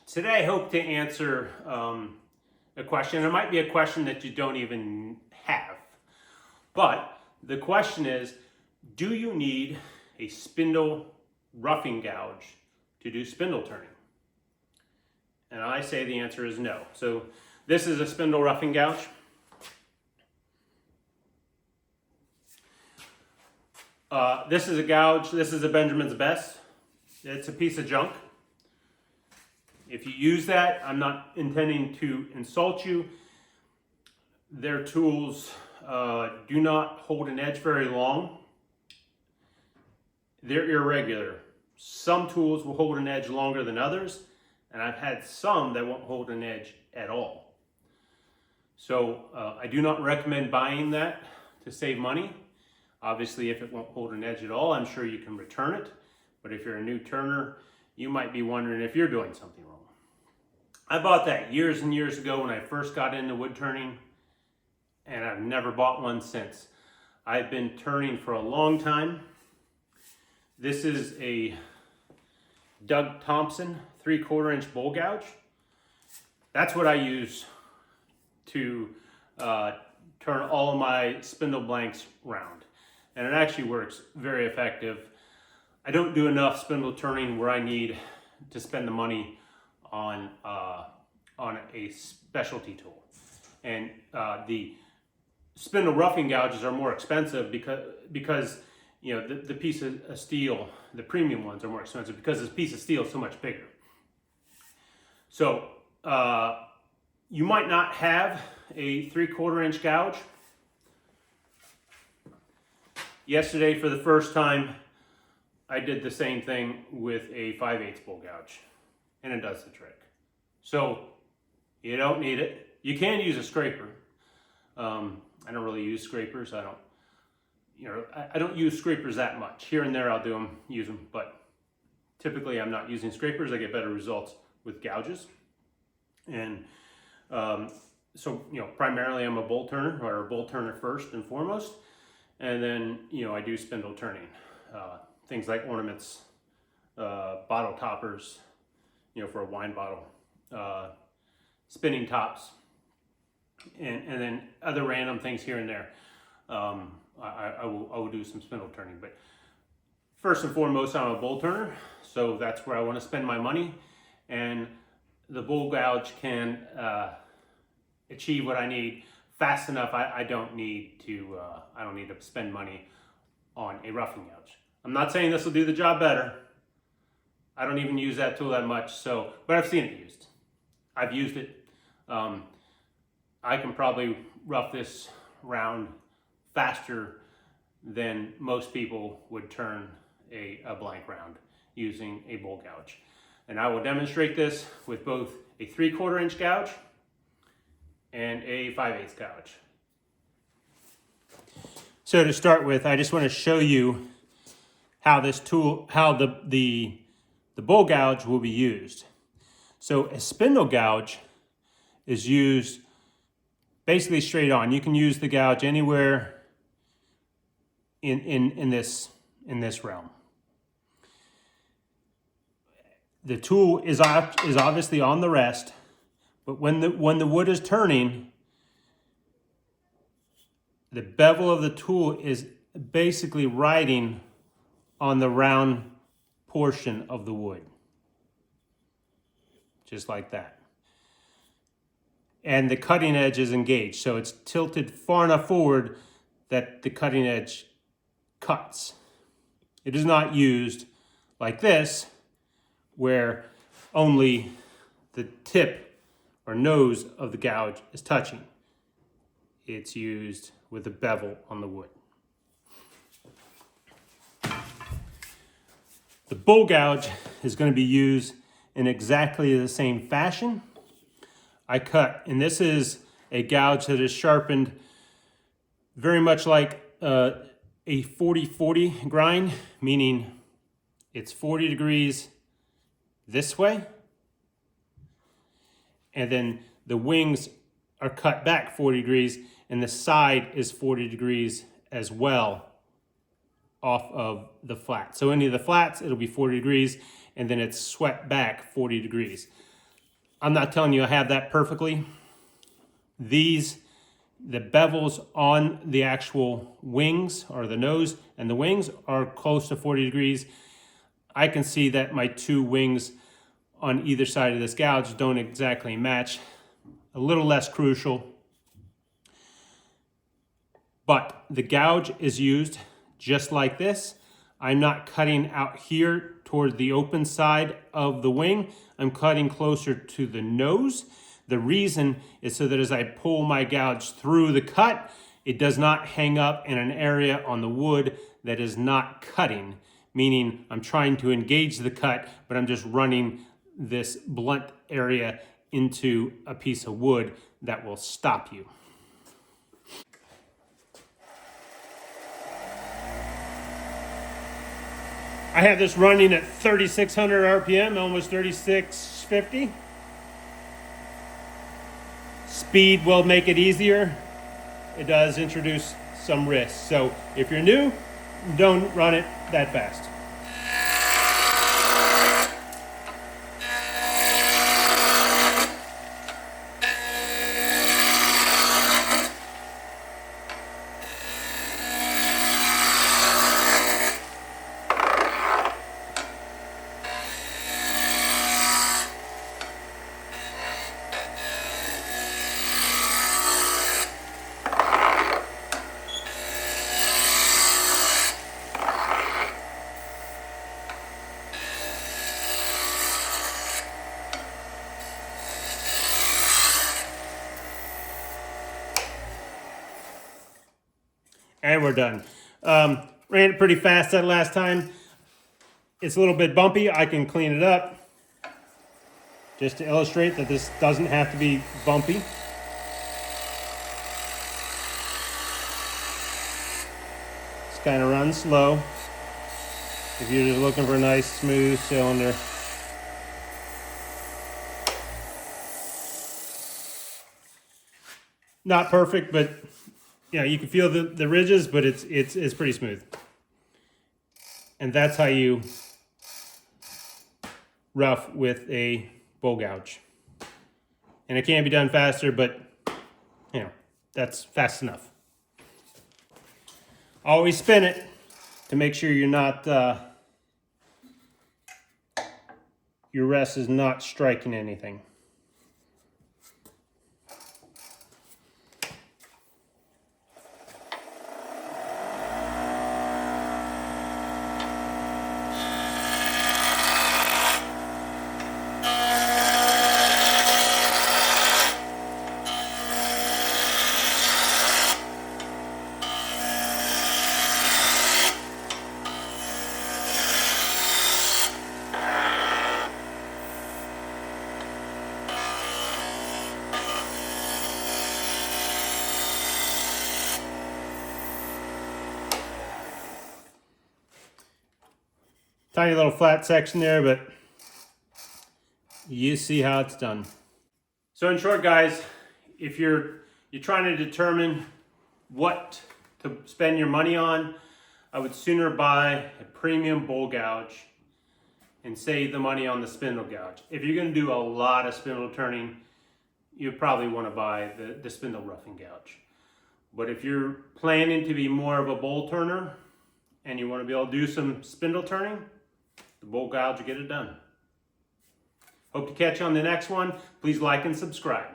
Today I hope to answer a question. It might be a question that you don't even have. But the question is, do you need a spindle roughing gouge to do spindle turning? And I say the answer is no. So this is a spindle roughing gouge. This is a gouge. This is a Benjamin's Best. It's a piece of junk. If you use that, I'm not intending to insult you. Their tools do not hold an edge very long. They're irregular. Some tools will hold an edge longer than others, and I've had some that won't hold an edge at all. So I do not recommend buying that to save money. Obviously, if it won't hold an edge at all, I'm sure you can return it. But if you're a new turner, you might be wondering if you're doing something wrong. I bought that years and years ago when I first got into wood turning, and I've never bought one since. I've been turning for a long time. This is a Doug Thompson 3/4 inch bowl gouge. That's what I use to turn all of my spindle blanks round. And it actually works very effective. I don't do enough spindle turning where I need to spend the money on a specialty tool. And the spindle roughing gouges are more expensive because you know the piece of steel, the premium ones are more expensive because this piece of steel is so much bigger. So you might not have a 3/4 inch gouge. Yesterday, for the first time, I did the same thing with a 5/8 bowl gouge, and it does the trick. So you don't need it. You can use a scraper. I don't really use scrapers. I don't use scrapers that much. Here and there I'll use them, but typically I'm not using scrapers. I get better results with gouges. And so, primarily I'm a bowl turner, or a bowl turner first and foremost. And then, I do spindle turning. Things like ornaments, bottle toppers, for a wine bottle, spinning tops, and then other random things here and there. I will do some spindle turning, but first and foremost, I'm a bowl turner, so that's where I want to spend my money, and the bowl gouge can achieve what I need fast enough. I don't need to spend money on a roughing gouge. I'm not saying this will do the job better. I don't even use that tool that much, but I've seen it used. I've used it. I can probably rough this round faster than most people would turn a blank round using a bowl gouge. And I will demonstrate this with both a 3/4 inch gouge and a 5/8 gouge. So to start with, I just want to show you how the bowl gouge will be used. So a spindle gouge is used basically straight on. You can use the gouge anywhere in this realm. The tool is obviously on the rest, but when the wood is turning, the bevel of the tool is basically riding on the round portion of the wood. Just like that. And the cutting edge is engaged, so it's tilted far enough forward that the cutting edge cuts. It is not used like this, where only the tip or nose of the gouge is touching. It's used with a bevel on the wood. The bowl gouge is going to be used in exactly the same fashion. And this is a gouge that is sharpened very much like a 40/40 grind, meaning it's 40 degrees this way, and then the wings are cut back 40 degrees, and the side is 40 degrees as well off of the flat. So any of the flats, it'll be 40 degrees, and then it's swept back 40 degrees. I'm not telling you I have that perfectly. The bevels on the actual wings, or the nose and the wings, are close to 40 degrees. I can see that my two wings on either side of this gouge don't exactly match. A little less crucial. But the gouge is used just like this. I'm not cutting out here toward the open side of the wing. I'm cutting closer to the nose. The reason is so that as I pull my gouge through the cut, it does not hang up in an area on the wood that is not cutting, meaning I'm trying to engage the cut, but I'm just running this blunt area into a piece of wood that will stop you. I have this running at 3,600 RPM, almost 3,650. Speed will make it easier. It does introduce some risk. So if you're new, don't run it that fast. And we're done. Ran it pretty fast that last time. It's a little bit bumpy. I can clean it up just to illustrate that this doesn't have to be bumpy. Just kind of run slow if you're just looking for a nice smooth cylinder. Not perfect, but yeah, you can feel the ridges, but it's pretty smooth. And that's how you rough with a bowl gouge. And it can be done faster, but you know, that's fast enough. Always spin it to make sure you're not, your rest is not striking anything. Tiny little flat section there, but you see how it's done. So in short, guys, if you're trying to determine what to spend your money on, I would sooner buy a premium bowl gouge and save the money on the spindle gouge. If you're going to do a lot of spindle turning, you probably want to buy the spindle roughing gouge. But if you're planning to be more of a bowl turner and you want to be able to do some spindle turning, the bowl gouge will get it done. Hope to catch you on the next one. Please like and subscribe.